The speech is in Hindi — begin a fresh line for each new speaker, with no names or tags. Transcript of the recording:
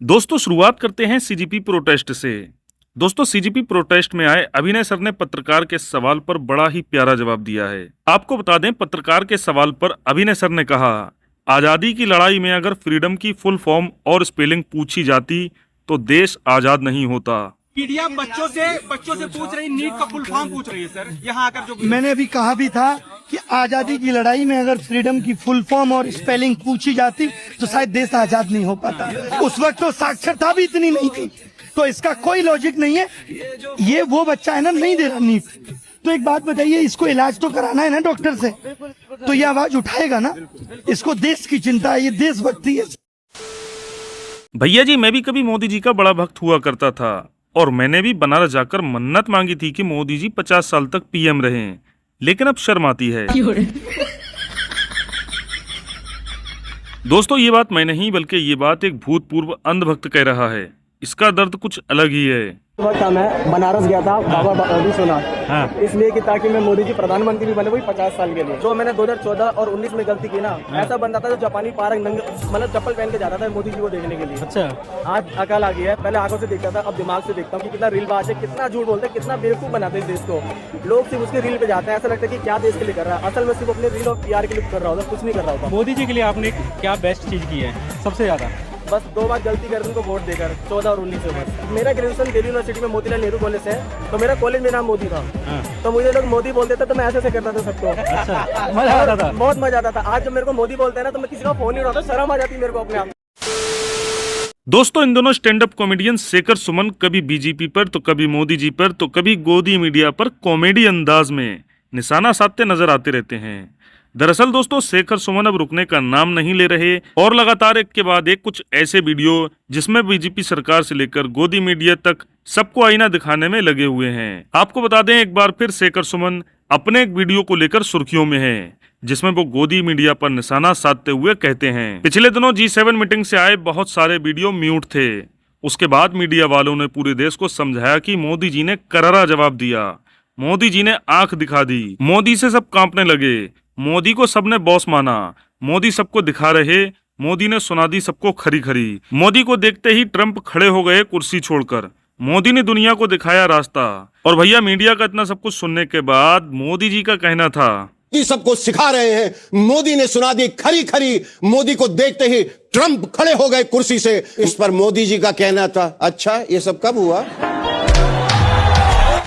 दोस्तों शुरुआत करते हैं सीजीपी प्रोटेस्ट से। दोस्तों सीजीपी प्रोटेस्ट में आए अभिनय सर ने पत्रकार के सवाल पर बड़ा ही प्यारा जवाब दिया है। आपको बता दें, पत्रकार के सवाल पर अभिनय सर ने कहा, आजादी की लड़ाई में अगर फ्रीडम की फुल फॉर्म और स्पेलिंग पूछी जाती तो देश आजाद नहीं होता।
मीडिया बच्चों से पूछ रही, नीट का फुल फॉर्म पूछ रही है सर। यहाँ आकर जो
मैंने अभी कहा भी था कि आजादी की लड़ाई में अगर फ्रीडम की फुल फॉर्म और स्पेलिंग पूछी जाती तो शायद देश आजाद नहीं हो पाता। उस वक्त तो साक्षरता भी इतनी नहीं थी, तो इसका कोई लॉजिक नहीं है। ये वो बच्चा है ना, नहीं दे रहा नीट, तो एक बात बताइए, इसको इलाज तो कराना है ना डॉक्टर से, तो ये आवाज उठाएगा ना। इसको देश की चिंता है, ये देशभक्ति है।
भैया जी, मैं भी कभी मोदी जी का बड़ा भक्त हुआ करता था और मैंने भी बनारस जाकर मन्नत मांगी थी कि मोदी जी 50 साल तक पीएम रहें, लेकिन अब शर्म आती है। दोस्तों ये बात मैं नहीं, बल्कि ये बात एक भूतपूर्व अंधभक्त कह रहा है। इसका दर्द कुछ अलग ही है।
वक्त मैं बनारस गया था बाबा विश्वनाथ, इसलिए कि ताकि मैं मोदी जी प्रधानमंत्री भी बने, वही 50 साल के लिए। जो मैंने 2014 और 19 में गलती की ना, ऐसा बंदा था जो जापानी पारंग मतलब चप्पल पहन के जाता था मोदी जी को देखने के लिए। अच्छा, आज अकल आ गई है। पहले आंखों से देखता था, अब दिमाग से देखता हूँ कि कितना रीलबाज है, कितना झूठ बोलते हैं, कितना बेवकूफ बनाते हैं देश को। लोग सिर्फ उसके रील पे जाते हैं, ऐसा लगता है कि क्या देश के लिए कर रहा है, असल में सिर्फ अपने रील और पीआर के लिए कर रहा होता, कुछ नहीं कर रहा होता।
मोदी जी के लिए आपने क्या बेस्ट चीज की है सबसे ज्यादा?
बस 2 बार गलती कर उनको वोट देकर, 14 और 19 में। मेरा ग्रेजुएशन दिल्ली यूनिवर्सिटी में मोतीलाल नेहरू कॉलेज से है, तो मेरा कॉलेज में नाम मोदी था। तो मुझे लोग मोदी बोलते थे तो मैं ऐसे करता था सबको। अच्छा, मजा आता था, बहुत मजा आता था। आज जब मेरे को मोदी बोलते हैं ना, तो मैं किसी का फोन नहीं उठाता, शर्म आ जाती है मेरे को अपने आप।
दोस्तों इन दोनों stand up comedian Shekhar Suman कभी बीजेपी पर तो कभी मोदी जी पर तो कभी गोदी मीडिया पर कॉमेडी अंदाज में निशाना साधते नजर आते रहते हैं। दरअसल दोस्तों शेखर सुमन अब रुकने का नाम नहीं ले रहे और लगातार एक के बाद एक कुछ ऐसे वीडियो जिसमें बीजेपी सरकार से लेकर गोदी मीडिया तक सबको आईना दिखाने में लगे हुए हैं। आपको बता दें, एक बार फिर शेखर सुमन अपने एक वीडियो को लेकर सुर्खियों में है, जिसमें वो गोदी मीडिया पर निशाना साधते हुए कहते हैं, पिछले दिनों G7 मीटिंग से आए बहुत सारे वीडियो म्यूट थे। उसके बाद मीडिया वालों ने पूरे देश को समझाया कि मोदी जी ने करारा जवाब दिया, मोदी जी ने आंख दिखा दी, मोदी से सब कांपने लगे, मोदी को सबने बॉस माना, मोदी सबको दिखा रहे, मोदी ने सुना दी सबको खरी खरी। मोदी को देखते ही ट्रंप खड़े हो गए कुर्सी छोड़कर, मोदी ने दुनिया को दिखाया रास्ता। और भैया मीडिया का इतना सब कुछ सुनने के बाद मोदी जी का कहना था
कि सबको सिखा रहे हैं, मोदी ने सुना दी खरी खरी, मोदी को देखते ही ट्रंप खड़े हो गए कुर्सी से। इस पर मोदी जी का कहना था, अच्छा ये सब कब हुआ?